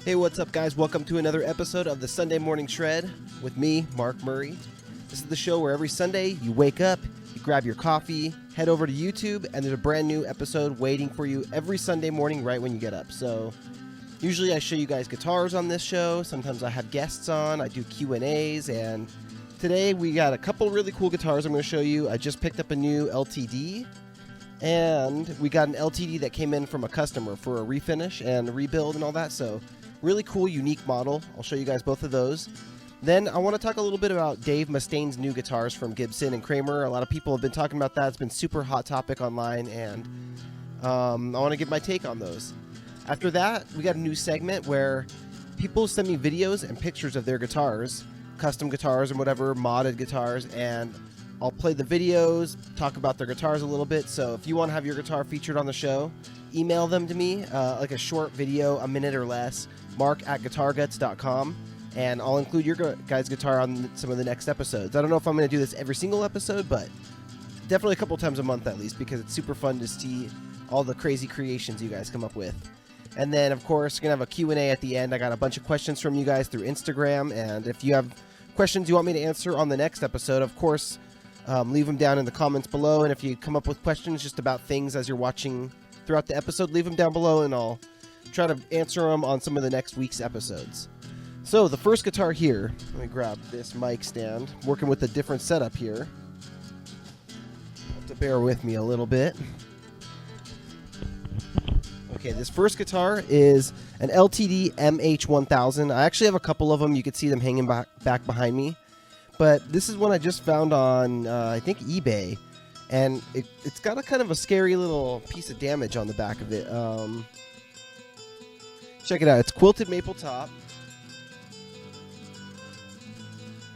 Hey, what's up, guys? Welcome to another episode of the Sunday Morning Shred with me, Mark Murray. This is the show where every Sunday you wake up, you grab your coffee, head over to YouTube, and there's a brand new episode waiting for you every Sunday morning right when you get up. So usually I show you guys guitars on this show. Sometimes I have guests on. I do Q&As, and today we got a couple really cool guitars I'm going to show you. I just picked up a new LTD, and we got an LTD that came in from a customer for a refinish and a rebuild and all that. So really cool, unique model. I'll show you guys both of those. Then I want to talk a little bit about Dave Mustaine's new guitars from Gibson and Kramer. A lot of people have been talking about that. It's been super hot topic online, and I want to give my take on those. After that, we got a new segment where people send me videos and pictures of their guitars, custom guitars and whatever, modded guitars, and I'll play the videos, talk about their guitars a little bit. So if you want to have your guitar featured on the show, email them to me, like a short video, a minute or less, mark@guitarguts.com, and I'll include your guys' guitar on some of the next episodes. I don't know if I'm going to do this every single episode, but definitely a couple times a month at least, because it's super fun to see all the crazy creations you guys come up with. And then, of course, we're going to have a Q&A at the end. I got a bunch of questions from you guys through Instagram, and if you have questions you want me to answer on the next episode, of course, leave them down in the comments below. And if you come up with questions just about things as you're watching throughout the episode, leave them down below, and I'll try to answer them on some of the next week's episodes. So the first guitar here, let me grab this mic stand. I'm working with a different setup here. You have to bear with me a little bit. Okay, this first guitar is an LTD MH-1000. I actually have a couple of them. You can see them hanging back behind me. But this is one I just found on, I think, eBay. And it's got a kind of a scary little piece of damage on the back of it. Check it out. It's quilted maple top.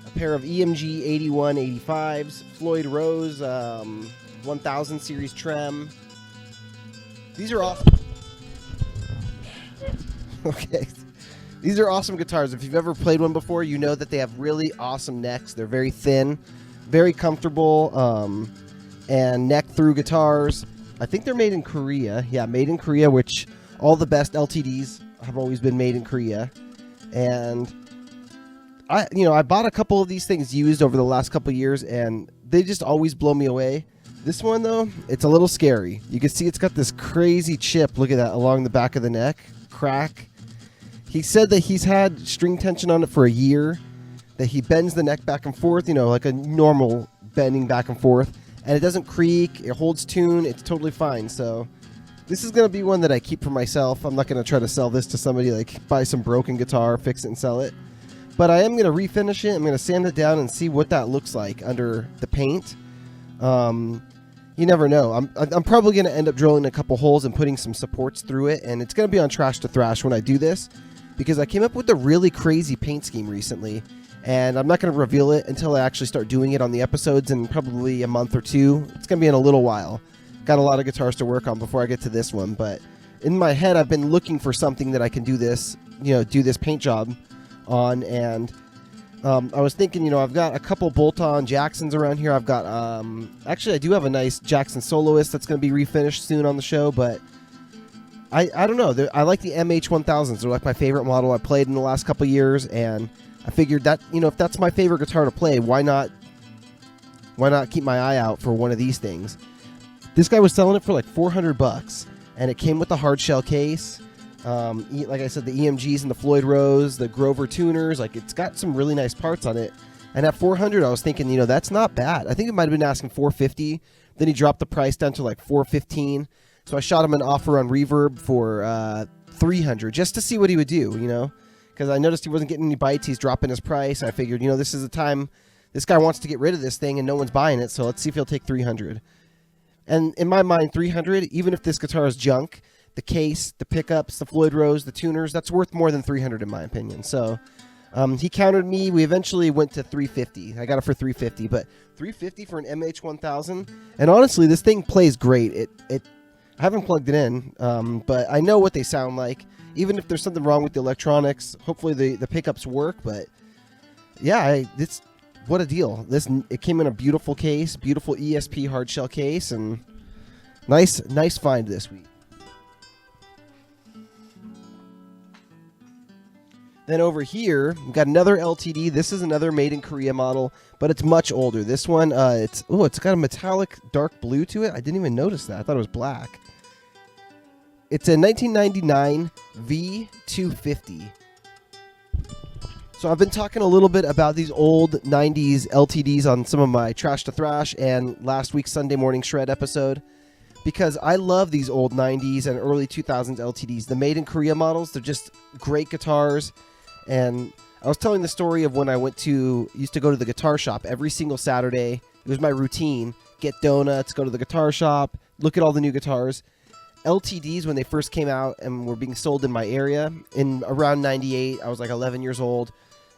A pair of EMG 8185s. Floyd Rose 1000 series trem. These are awesome. Okay. These are awesome guitars. If you've ever played one before, you know that they have really awesome necks. They're very thin, very comfortable, and neck-through guitars. I think they're made in Korea. Yeah, made in Korea, which all the best LTDs have always been made in Korea. And I bought a couple of these things used over the last couple of years, and they just always blow me away. This one, though, it's a little scary. You can see it's got this crazy chip, look at that, along the back of the neck, crack. He said that he's had string tension on it for a year, that he bends the neck back and forth, like a normal bending back and forth, and it doesn't creak, it holds tune, it's totally fine. So this is going to be one that I keep for myself. I'm not going to try to sell this to somebody, like buy some broken guitar, fix it and sell it. But I am going to refinish it. I'm going to sand it down and see what that looks like under the paint. You never know. I'm probably going to end up drilling a couple holes and putting some supports through it, and it's going to be on Trash to Thrash when I do this, because I came up with a really crazy paint scheme recently, and I'm not going to reveal it until I actually start doing it on the episodes in probably a month or two. It's going to be in a little while. Got a lot of guitars to work on before I get to this one, but in my head I've been looking for something that I can do this, do this paint job on, and I was thinking, I've got a couple bolt-on Jacksons around here. I've got, actually I do have a nice Jackson Soloist that's going to be refinished soon on the show, but I don't know. I like the MH-1000s. They're like my favorite model I played in the last couple years, and I figured that, if that's my favorite guitar to play, why not keep my eye out for one of these things? This guy was selling it for like $400, and it came with the hard shell case. Like I said, the EMGs and the Floyd Rose, the Grover tuners, like it's got some really nice parts on it. And at $400, I was thinking, that's not bad. I think it might have been asking $450. Then he dropped the price down to like $415. So I shot him an offer on Reverb for $300 just to see what he would do, because I noticed he wasn't getting any bites. He's dropping his price. I figured, this is the time this guy wants to get rid of this thing and no one's buying it. So let's see if he'll take $300. And in my mind, $300, even if this guitar is junk, the case, the pickups, the Floyd Rose, the tuners, that's worth more than $300 in my opinion. So he countered me. We eventually went to $350. I got it for $350, but $350 for an MH-1000. And honestly, this thing plays great. I haven't plugged it in, but I know what they sound like. Even if there's something wrong with the electronics, hopefully the pickups work. But yeah, what a deal. It came in a beautiful case, beautiful ESP hard shell case, and nice find this week. Then over here, we've got another LTD. This is another made in Korea model, but it's much older. This one, it's got a metallic dark blue to it. I didn't even notice that. I thought it was black. It's a 1999 V250. So I've been talking a little bit about these old 90s LTDs on some of my Trash to Thrash and last week's Sunday Morning Shred episode, because I love these old 90s and early 2000s LTDs. The made in Korea models, they're just great guitars. And I was telling the story of when I used to go to the guitar shop every single Saturday. It was my routine. Get donuts, go to the guitar shop, look at all the new guitars. LTDs, when they first came out and were being sold in my area in around 98, I was like 11 years old.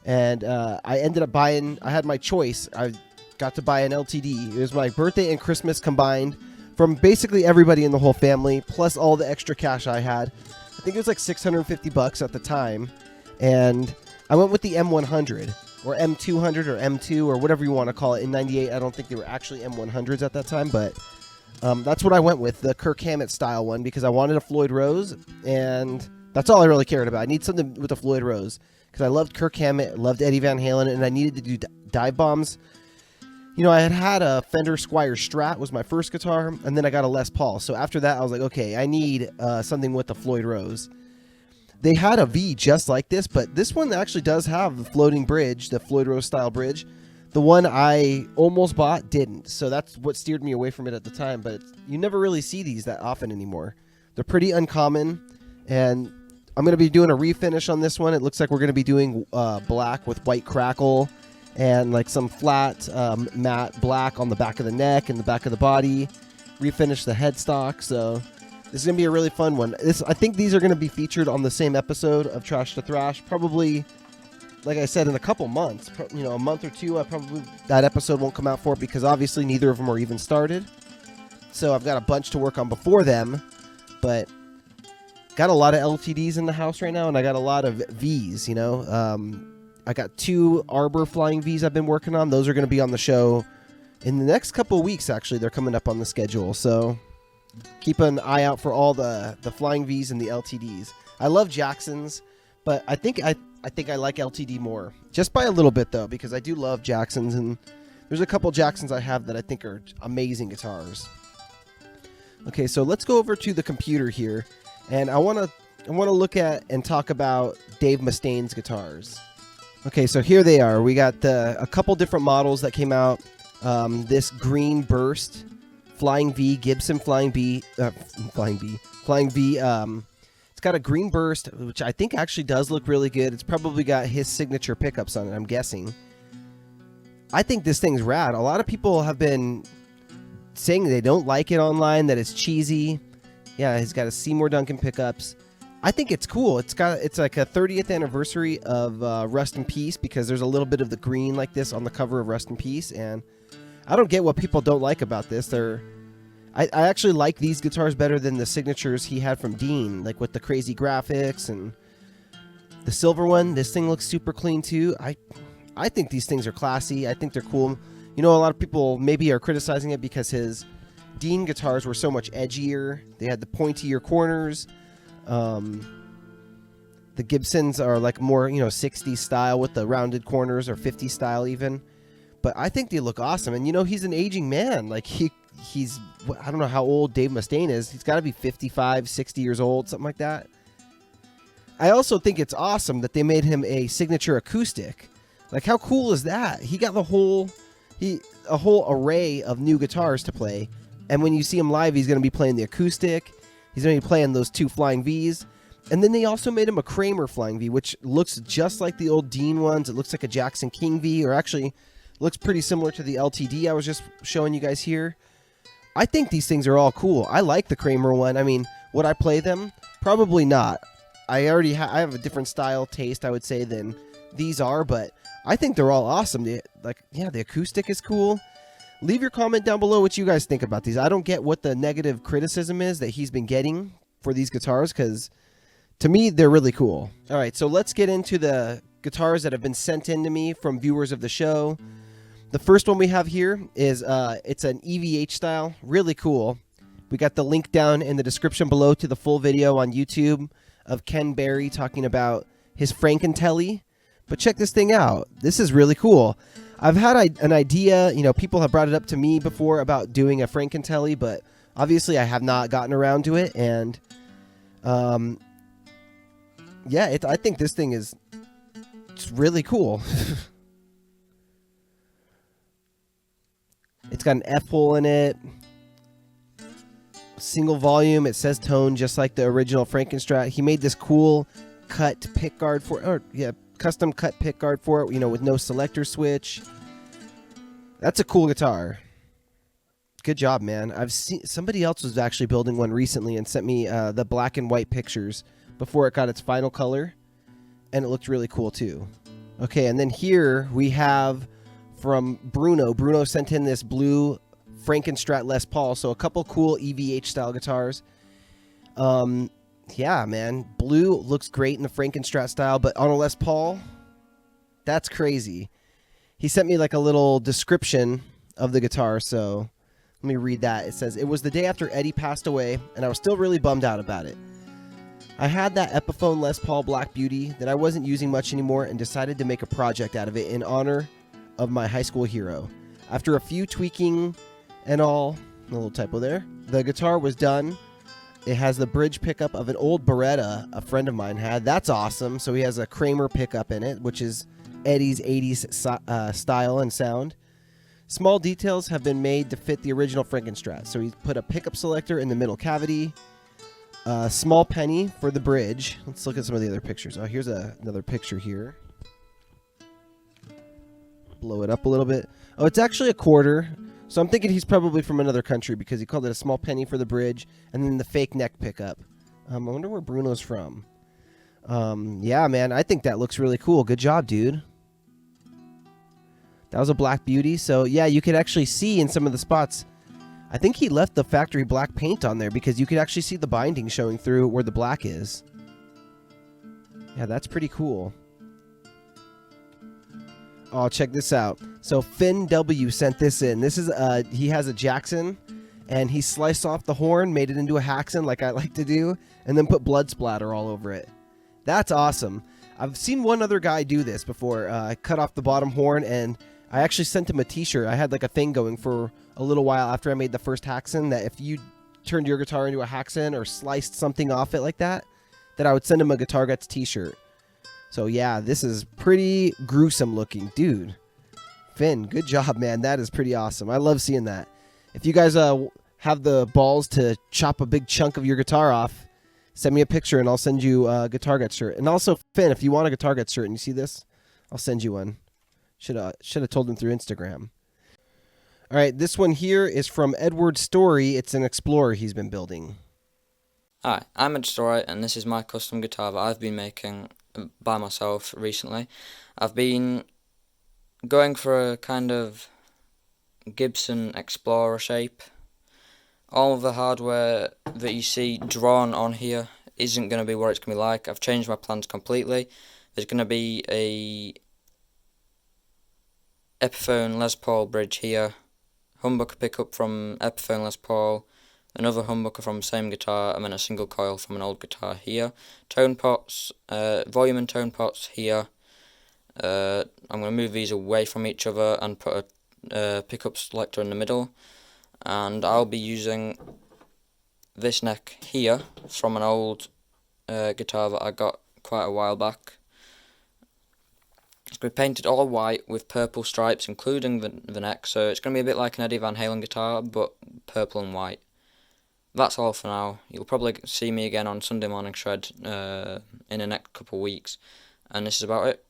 And I ended up buying, I had my choice. I got to buy an LTD. It was my birthday and Christmas combined from basically everybody in the whole family, plus all the extra cash I had. I think it was like $650 at the time. And I went with the M100 or M200 or M2 or whatever you want to call it. In 98, I don't think they were actually M100s at that time, but that's what I went with, the Kirk Hammett style one, because I wanted a Floyd Rose, and that's all I really cared about. I need something with a Floyd Rose, because I loved Kirk Hammett, loved Eddie Van Halen, and I needed to do dive bombs. You know, I had a Fender Squier Strat was my first guitar, and then I got a Les Paul. So after that, I was like, okay, I need something with a Floyd Rose. They had a V just like this, but this one actually does have the floating bridge, the Floyd Rose style bridge. The one I almost bought didn't, so that's what steered me away from it at the time. But you never really see these that often anymore. They're pretty uncommon, and I'm going to be doing a refinish on this one. It looks like we're going to be doing black with white crackle and like some flat matte black on the back of the neck and the back of the body. Refinish the headstock, so this is going to be a really fun one. I think these are going to be featured on the same episode of Trash to Thrash, probably, like I said, in a couple months. You know, a month or two, that episode won't come out for it, because obviously neither of them are even started. So I've got a bunch to work on before them, but got a lot of LTDs in the house right now, and I got a lot of Vs, you know. I got 2 Arbor Flying Vs I've been working on. Those are going to be on the show in the next couple of weeks, actually. They're coming up on the schedule, so keep an eye out for all the Flying Vs and the LTDs. I love Jacksons, but I think I like LTD more. Just by a little bit, though, because I do love Jacksons, and there's a couple Jacksons I have that I think are amazing guitars. Okay, so let's go over to the computer here, and I want to look at and talk about Dave Mustaine's guitars. Okay, so here they are. We got a couple different models that came out. This Green Burst Flying V, Gibson Flying V. It's got a green burst, which I think actually does look really good. It's probably got his signature pickups on it, I'm guessing. I think this thing's rad. A lot of people have been saying they don't like it online, that it's cheesy. Yeah, he's got a Seymour Duncan pickups. I think it's cool. It's like a 30th anniversary of Rust in Peace, because there's a little bit of the green like this on the cover of Rust in Peace, and I don't get what people don't like about this. I actually like these guitars better than the signatures he had from Dean, like with the crazy graphics and the silver one. This thing looks super clean too. I think these things are classy. I think they're cool. You know, a lot of people maybe are criticizing it because his Dean guitars were so much edgier. They had the pointier corners. The Gibsons are like more, 60s style with the rounded corners, or 50s style even. But I think they look awesome. And, he's an aging man. Like, he's, I don't know how old Dave Mustaine is. He's got to be 55, 60 years old, something like that. I also think it's awesome that they made him a signature acoustic. Like, how cool is that? He got a whole array of new guitars to play. And when you see him live, he's going to be playing the acoustic. He's going to be playing those 2 Flying Vs. And then they also made him a Kramer Flying V, which looks just like the old Dean ones. It looks like a Jackson King V, or actually looks pretty similar to the LTD I was just showing you guys here. I think these things are all cool. I like the Kramer one. I mean, would I play them? Probably not. I have a different style taste, I would say, than these are, but I think they're all awesome. The acoustic is cool. Leave your comment down below what you guys think about these. I don't get what the negative criticism is that he's been getting for these guitars, because to me, they're really cool. All right, so let's get into the guitars that have been sent in to me from viewers of the show. The first one we have here is it's an EVH style, really cool. We got the link down in the description below to the full video on YouTube of Ken Berry talking about his Frankentelly. But check this thing out. This is really cool. I've had an idea, you know, people have brought it up to me before about doing a Frankentelly, but obviously I have not gotten around to it. And yeah, I think this thing is really cool. It's got an F-hole in it. Single volume. It says tone just like the original Frankenstrat. He made this cool cut pickguard for it. Or, yeah, custom cut pickguard for it, you know, with no selector switch. That's a cool guitar. Good job, man. I've seen somebody else was actually building one recently and sent me the black and white pictures before it got its final color, and it looked really cool too. Okay, and then here we have from Bruno. Bruno sent in this blue Frankenstrat Les Paul, so a couple cool EVH style guitars. Yeah, man, blue looks great in the Frankenstrat style, but on a Les Paul, that's crazy. He sent me like a little description of the guitar, so let me read that. It says, "It was the day after Eddie passed away, and I was still really bummed out about it. I had that Epiphone Les Paul Black Beauty that I wasn't using much anymore and decided to make a project out of it in honor of my high school hero. After a few tweaking and all," a little typo there, "the guitar was done. It has the bridge pickup of an old Beretta a friend of mine had." That's awesome. So he has a Kramer pickup in it, which is Eddie's 80s style and sound. Small details have been made to fit the original Frankenstrat. So he put a pickup selector in the middle cavity, a small penny for the bridge. Let's look at some of the other pictures. Oh, here's another picture here. Blow it up a little bit. Oh, it's actually a quarter. So I'm thinking he's probably from another country because he called it a small penny for the bridge and then the fake neck pickup. I wonder where Bruno's from. Yeah, man, I think that looks really cool. Good job, dude. That was a Black Beauty. So, yeah, you could actually see in some of the spots. I think he left the factory black paint on there because you could actually see the binding showing through where the black is. Yeah, that's pretty cool. Oh, check this out. So Finn W sent this in. This is he has a Jackson, and he sliced off the horn, made it into a Haxon like I like to do, and then put blood splatter all over it. That's awesome. I've seen one other guy do this before. I cut off the bottom horn, and I actually sent him a t-shirt. I had like a thing going for a little while after I made the first Haxon that if you turned your guitar into a Haxon or sliced something off it like that, that I would send him a Guitar Guts t-shirt. So yeah, this is pretty gruesome looking. Dude, Finn, good job, man. That is pretty awesome. I love seeing that. If you guys have the balls to chop a big chunk of your guitar off, send me a picture and I'll send you a Guitar Guts shirt. And also, Finn, if you want a Guitar Guts shirt and you see this, I'll send you one. Should have told him through Instagram. All right, this one here is from Edward Story. It's an Explorer he's been building. Hi, I'm Ed Story, and this is my custom guitar that I've been making by myself recently. I've been going for a kind of Gibson Explorer shape. All of the hardware that you see drawn on here isn't going to be what it's going to be like. I've changed my plans completely. There's going to be a Epiphone Les Paul bridge here, humbucker pickup from Epiphone Les Paul, another humbucker from the same guitar, and then a single coil from an old guitar here. Tone pots, volume and tone pots here. I'm going to move these away from each other and put a pickup selector in the middle. And I'll be using this neck here from an old guitar that I got quite a while back. It's going to be painted all white with purple stripes, including the neck, so it's going to be a bit like an Eddie Van Halen guitar, but purple and white. That's all for now. You'll probably see me again on Sunday Morning Shred in the next couple of weeks. And this is about it.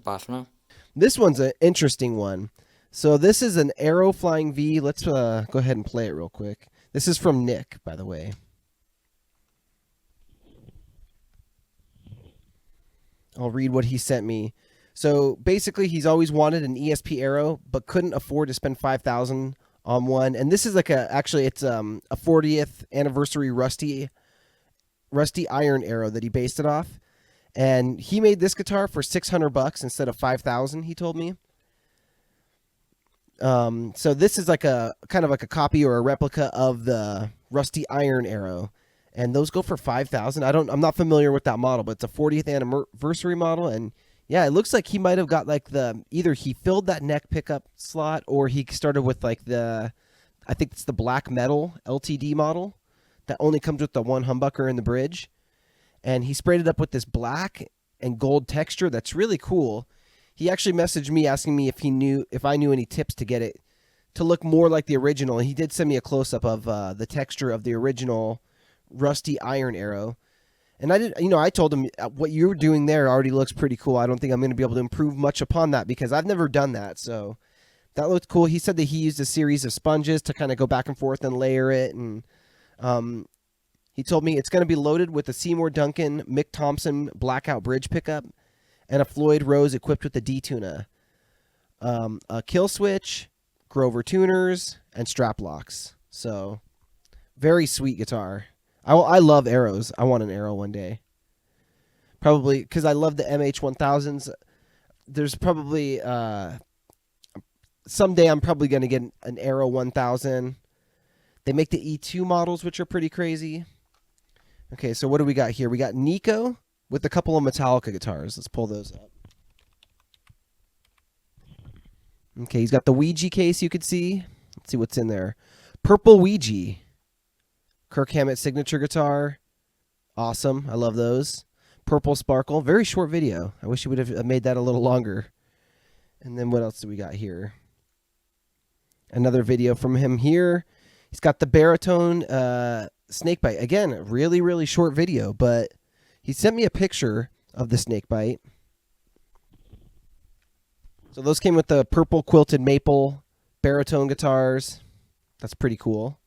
Bye for now. This one's an interesting one. So this is an Aero Flying V. Let's go ahead and play it real quick. This is from Nick, by the way. I'll read what he sent me. So basically, he's always wanted an ESP Aero, but couldn't afford to spend $5,000 on one. And this is like it's a 40th anniversary rusty iron Aero that he based it off. And he made this guitar for $600 instead of $5,000. He told me. So this is like a kind of like a copy or a replica of the rusty iron Aero. and those go for $5,000. I'm not familiar with that model, but it's a 40th anniversary model, and yeah, it looks like he might have got like either he filled that neck pickup slot or he started with like I think it's the black metal LTD model that only comes with the one humbucker in the bridge, and he sprayed it up with this black and gold texture that's really cool. He actually messaged me asking me if I knew any tips to get it to look more like the original. He did send me a close-up of the texture of the original rusty iron arrow. And I told him what you were doing there already looks pretty cool. I don't think I'm going to be able to improve much upon that because I've never done that. So that looked cool. He said that he used a series of sponges to kind of go back and forth and layer it. And he told me it's going to be loaded with a Seymour Duncan Mick Thompson blackout bridge pickup and a Floyd Rose equipped with a D-Tuna, a kill switch, Grover tuners, and strap locks. So very sweet guitar. I love arrows. I want an arrow one day. Probably because I love the MH-1000s. There's probably someday I'm probably going to get an Arrow 1000. They make the E2 models, which are pretty crazy. Okay, so what do we got here? We got Nico with a couple of Metallica guitars. Let's pull those up. Okay, he's got the Ouija case you could see. Let's see what's in there. Purple Ouija. Kirk Hammett signature guitar. Awesome. I love those. Purple Sparkle. Very short video. I wish you would have made that a little longer. And then what else do we got here? Another video from him here. He's got the baritone snakebite. Again, a really, really short video, but he sent me a picture of the snakebite. So those came with the purple quilted maple baritone guitars. That's pretty cool.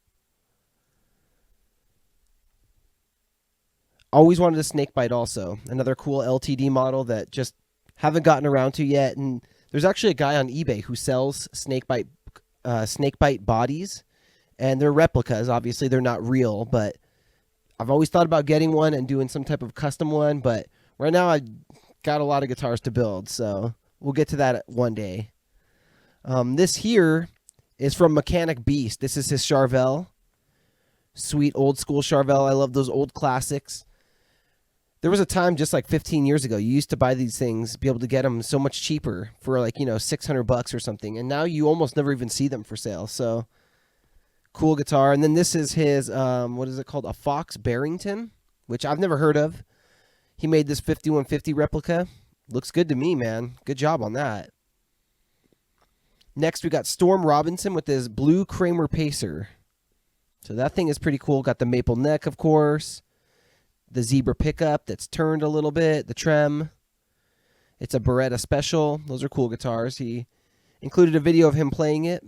Always wanted a snakebite also. Another cool LTD model that just haven't gotten around to yet. And there's actually a guy on eBay who sells snakebite bodies. And they're replicas. Obviously, they're not real. But I've always thought about getting one and doing some type of custom one. But right now, I've got a lot of guitars to build. So we'll get to that one day. This here is from Mechanic Beast. This is his Charvel. Sweet old school Charvel. I love those old classics. There was a time just like 15 years ago, you used to buy these things, be able to get them so much cheaper for like, $600 or something. And now you almost never even see them for sale. So cool guitar. And then this is his, what is it called? A Fox Barrington, which I've never heard of. He made this 5150 replica. Looks good to me, man. Good job on that. Next, we got Storm Robinson with his blue Kramer Pacer. So that thing is pretty cool. Got the maple neck, of course. The zebra pickup that's turned a little bit. The trem. It's a Beretta Special. Those are cool guitars. He included a video of him playing it.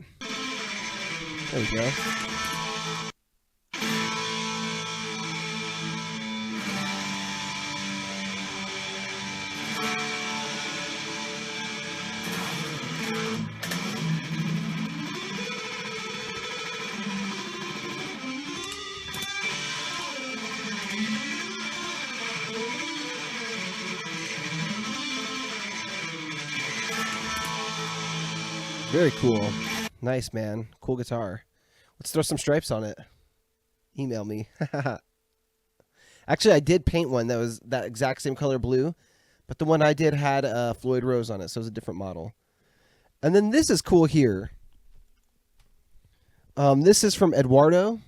There we go. Very cool. Nice, man. Cool guitar. Let's throw some stripes on it. Email me. Actually, I did paint one that was that exact same color blue, but the one I did had a Floyd Rose on it, so it was a different model. And then this is cool here. This is from Eduardo.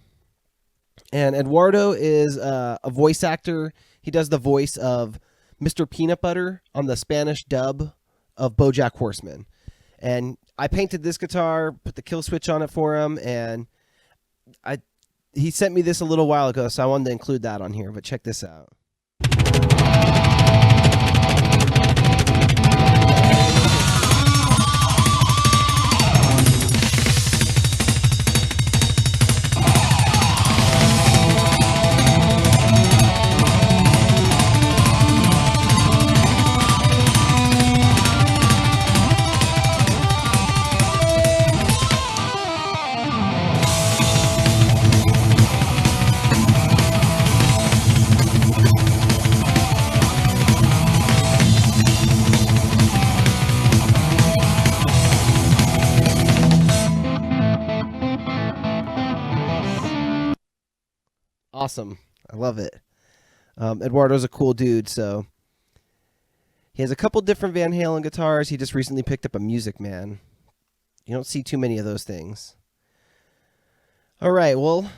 And Eduardo is a voice actor. He does the voice of Mr. Peanut Butter on the Spanish dub of BoJack Horseman. And I painted this guitar, put the kill switch on it for him, and he sent me this a little while ago, so I wanted to include that on here, but check this out. Awesome. I love it. Eduardo's a cool dude, so he has a couple different Van Halen guitars. He just recently picked up a Music Man. You don't see too many of those things. All right, well,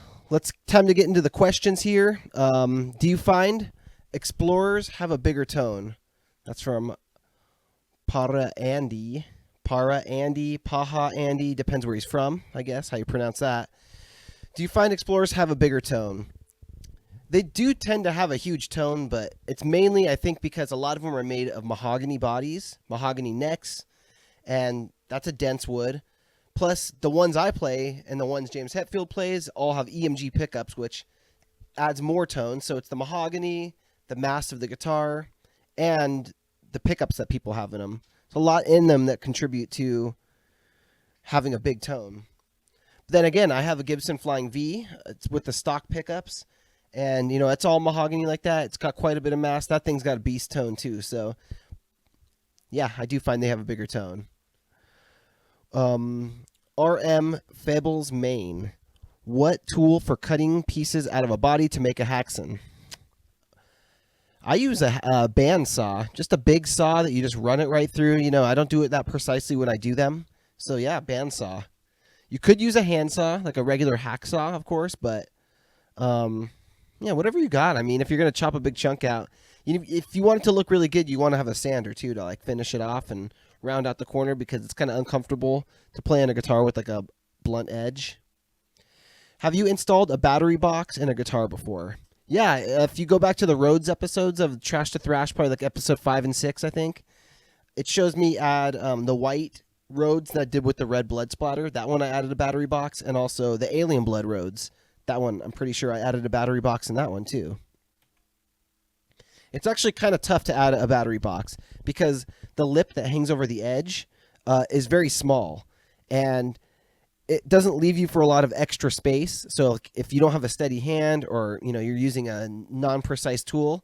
time to get into the questions here. Do you find Explorers have a bigger tone? That's from Paha Andy, depends where he's from, I guess, how you pronounce that. Do you find Explorers have a bigger tone? They do tend to have a huge tone, but it's mainly, I think, because a lot of them are made of mahogany bodies, mahogany necks, and that's a dense wood. Plus, the ones I play and the ones James Hetfield plays all have EMG pickups, which adds more tone. So it's the mahogany, the mass of the guitar, and the pickups that people have in them. There's a lot in them that contribute to having a big tone. But then again, I have a Gibson Flying V. It's with the stock pickups. And, it's all mahogany like that. It's got quite a bit of mass. That thing's got a beast tone, too. So, yeah, I do find they have a bigger tone. RM Fables Maine. What tool for cutting pieces out of a body to make a Haxon? I use a bandsaw. Just a big saw that you just run it right through. I don't do it that precisely when I do them. So, yeah, bandsaw. You could use a handsaw, like a regular hacksaw, of course, but... yeah, whatever you got. I mean, if you're going to chop a big chunk out, if you want it to look really good, you want to have a sander, too, to, finish it off and round out the corner because it's kind of uncomfortable to play on a guitar with, a blunt edge. Have you installed a battery box in a guitar before? Yeah, if you go back to the Rhodes episodes of Trash to Thrash, probably episode 5 and 6, I think, it shows me add the white Rhodes that I did with the red blood splatter. That one I added a battery box, and also the Alien Blood Rhodes. That one, I'm pretty sure I added a battery box in that one, too. It's actually kind of tough to add a battery box because the lip that hangs over the edge is very small. And it doesn't leave you for a lot of extra space. So if you don't have a steady hand or, you're using a non-precise tool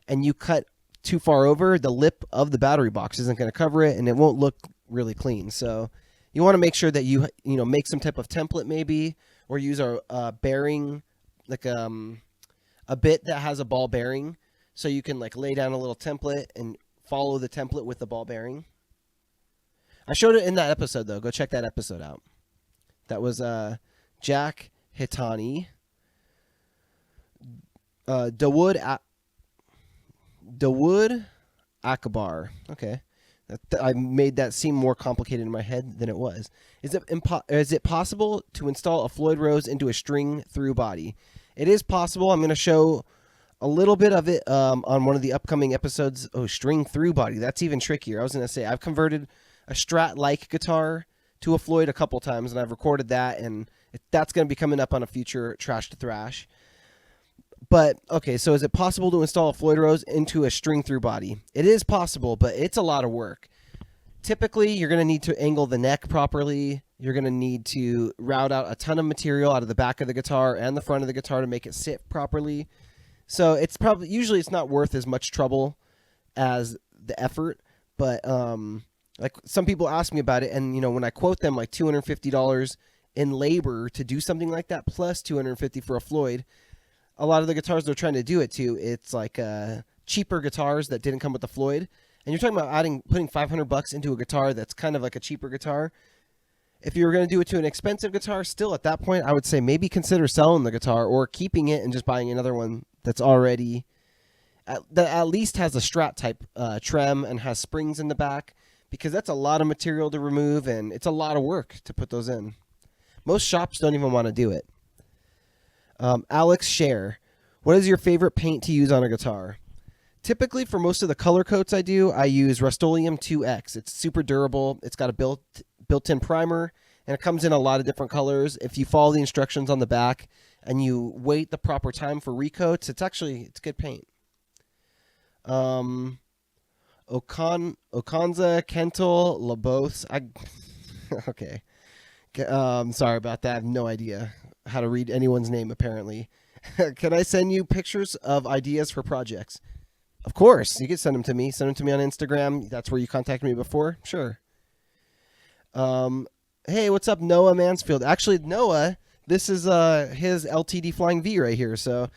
and you cut too far over, the lip of the battery box isn't going to cover it and it won't look really clean. So you want to make sure that you make some type of template maybe, or use a bearing, a bit that has a ball bearing, so you can lay down a little template and follow the template with the ball bearing. I showed it in that episode, though. Go check that episode out. That was Jack Hitani. Dawood Akbar. Okay. I made that seem more complicated in my head than it was. Is it possible to install a Floyd Rose into a string-through body? It is possible. I'm going to show a little bit of it on one of the upcoming episodes. Oh, string-through body. That's even trickier. I was going to say, I've converted a Strat-like guitar to a Floyd a couple times, and I've recorded that, and that's going to be coming up on a future Trash to Thrash. But, okay, so is it possible to install a Floyd Rose into a string-through body? It is possible, but it's a lot of work. Typically, you're going to need to angle the neck properly. You're going to need to route out a ton of material out of the back of the guitar and the front of the guitar to make it sit properly. So it's usually it's not worth as much trouble as the effort. But some people ask me about it, and when I quote them $250 in labor to do something like that, plus $250 for a Floyd. A lot of the guitars they're trying to do it to, it's cheaper guitars that didn't come with the Floyd. And you're talking about putting $500 into a guitar that's kind of like a cheaper guitar. If you were going to do it to an expensive guitar, still at that point, I would say maybe consider selling the guitar or keeping it and just buying another one that's already, that at least has a Strat type trem and has springs in the back, because that's a lot of material to remove and it's a lot of work to put those in. Most shops don't even want to do it. Alex Scher, what is your favorite paint to use on a guitar? Typically, for most of the color coats I use Rust-Oleum 2X. It's super durable. It's got a built-in primer, and it comes in a lot of different colors. If you follow the instructions on the back and you wait the proper time for recoats, it's good paint. Okanza Kentel Labos. Okay. Sorry about that. I have no idea how to read anyone's name, apparently. Can I send you pictures of ideas for projects? Of course. You can send them to me. Send them to me on Instagram. That's where you contacted me before. Sure. Hey, what's up, Noah Mansfield? Actually, Noah, this is his LTD Flying V right here. So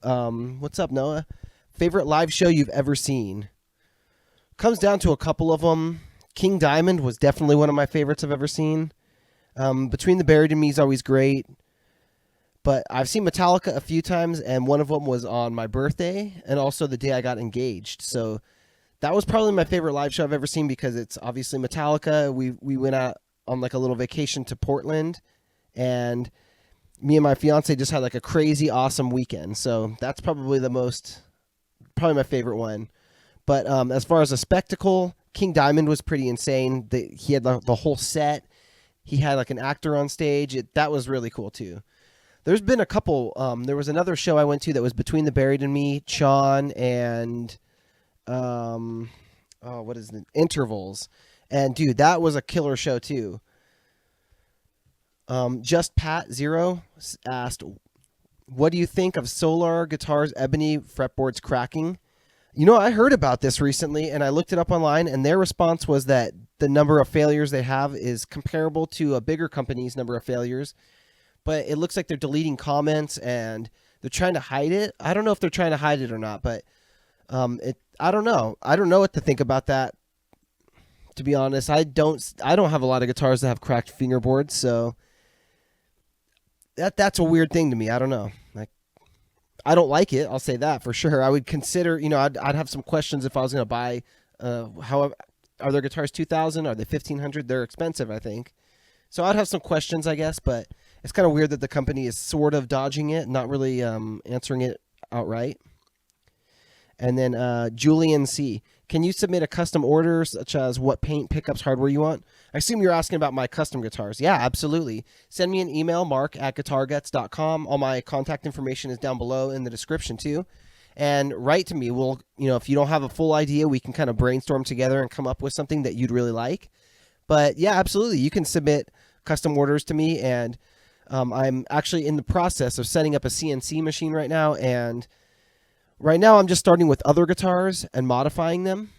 What's up, Noah? Favorite live show you've ever seen? Comes down to a couple of them. King Diamond was definitely one of my favorites I've ever seen. Between the Buried and Me is always great. But I've seen Metallica a few times, and one of them was on my birthday and also the day I got engaged. So that was probably my favorite live show I've ever seen because it's obviously Metallica. We went out on like a little vacation to Portland, and me and my fiance just had like a crazy awesome weekend. So that's probably my favorite one. But as far as a spectacle, King Diamond was pretty insane. He had the whole set. He had like an actor on stage. That was really cool too. There's been a couple. There was another show I went to that was Between the Buried and Me, Sean, and what is it? Intervals. And dude, that was a killer show too. Just Pat Zero asked, "What do you think of Solar Guitars Ebony fretboards cracking?" You know, I heard about this recently, and I looked it up online, and their response was that the number of failures they have is comparable to a bigger company's number of failures, but it looks like they're deleting comments, and they're trying to hide it. I don't know if they're trying to hide it or not, but I don't know. I don't know what to think about that, to be honest. I don't have a lot of guitars that have cracked fingerboards, so that's a weird thing to me. I don't know. I don't like it. I'll say that for sure. I would consider, I'd have some questions if I was going to buy, are their guitars 2000? Are they 1500? They're expensive, I think. So I'd have some questions, I guess, but it's kind of weird that the company is sort of dodging it, not really answering it outright. And then Julian C. Can you submit a custom order such as what paint, pickups, hardware you want? I assume you're asking about my custom guitars. Yeah, absolutely. Send me an email, mark@guitarguts.com. All my contact information is down below in the description too. And write to me. We'll, if you don't have a full idea, we can kind of brainstorm together and come up with something that you'd really like. But yeah, absolutely. You can submit custom orders to me. And I'm actually in the process of setting up a CNC machine right now. And right now I'm just starting with other guitars and modifying them.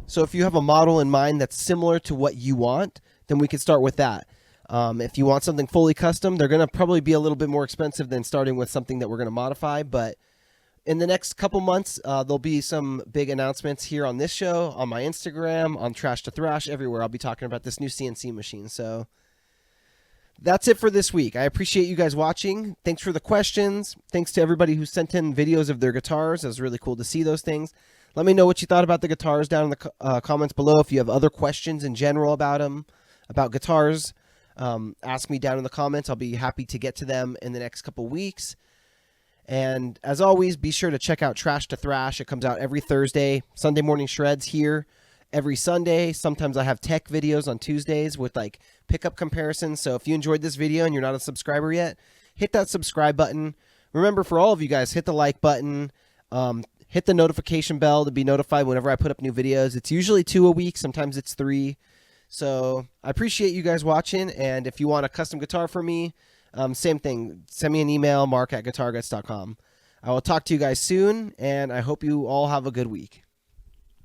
So if you have a model in mind that's similar to what you want, then we can start with that. If you want something fully custom, they're going to probably be a little bit more expensive than starting with something that we're going to modify. But in the next couple months, there'll be some big announcements here on this show, on my Instagram, on Trash to Thrash, everywhere. I'll be talking about this new CNC machine. So that's it for this week. I appreciate you guys watching. Thanks for the questions. Thanks to everybody who sent in videos of their guitars. It was really cool to see those things. Let me know what you thought about the guitars down in the comments below. If you have other questions in general about them, about guitars, ask me down in the comments. I'll be happy to get to them in the next couple weeks. And as always, be sure to check out Trash to Thrash. It comes out every Thursday. Sunday morning shreds here every Sunday. Sometimes I have tech videos on Tuesdays with like pickup comparisons. So if you enjoyed this video and you're not a subscriber yet, hit that subscribe button. Remember, for all of you guys, hit the like button. Hit the notification bell to be notified whenever I put up new videos. It's usually 2 a week. Sometimes it's 3. So I appreciate you guys watching. And if you want a custom guitar for me, same thing. Send me an email, mark@guitarguts.com. I will talk to you guys soon, and I hope you all have a good week.